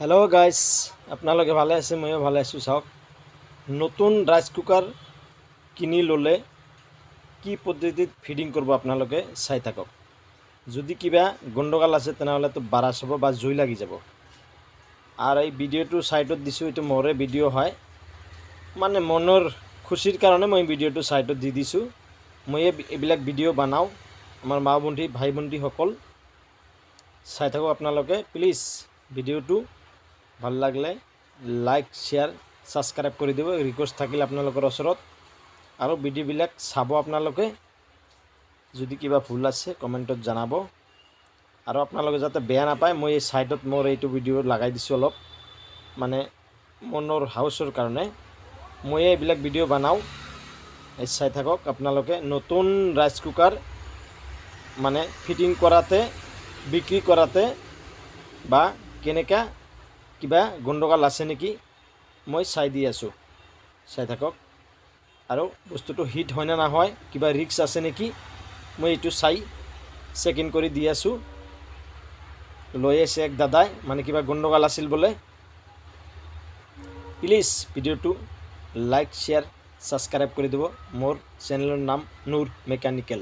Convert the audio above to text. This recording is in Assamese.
हेलो गाइस আপোনালোকে ভালে আছে ময়ো ভালে আছো চাওক নতুন রাইস কুকার কিনি ললে কি পদ্ধতিত ফিডিং করব আপোনালোকে চাই থাকক যদি কিবা গন্ডগোল আছে তেনেহলে তো বারাস হব বা জুই লাগি যাব আর এই ভিডিওটো সাইডত দিছো এটা মোরে ভিডিও হয় মানে মনৰ খুশিৰ কাৰণে মই ভিডিওটো সাইডত দি দিছো মই এইবিলাক ভিডিও বানাও আমাৰ মা বন্ধী ভাই বন্ধী সকল চাই থাকক আপোনালোকে প্লিজ ভিডিওটো ভাল লাগলে লাইক শেয়ার সাবস্ক্রাইব করে দিব রিকোয়েস্ট থাকিলে আপোনালোকৰ ওচৰত আৰু ভিডিওবিলাক চাব আপোনালোকে যদি কিবা ভুল আছে কমেন্টত জনাব আৰু আপোনালোকে যাতে বেয়া নাপায় মই এই সাইডত মোৰ এইটো ভিডিও লগাই দিছো অলপ মানে মনৰ হাউসৰ কাৰণে মই এইবিলাক ভিডিও বানাও এই চাই থাকক আপোনালোকে নতুন ৰাইস কুকাৰ মানে ফিটিং কৰাতে বিক্ৰি কৰাতে বা কেনেকা কিবা গন্ডগোল আছে নেকি মই চাই দি আছো চাই থাকক আৰু বস্তুটো হিট হয় না নহয় কিবা ৰিস্ক আছে নেকি মই এইটো চাই চেকিং কৰি দি আছো লৈ আছে এক দাদাই মানে কিবা গন্ডগোল আছিল বলে প্লিজ ভিডিওটো লাইক শেয়ার সাবস্ক্রাইব কৰি দিব মোৰ চেনেলৰ নাম নূৰ মেকানিকেল।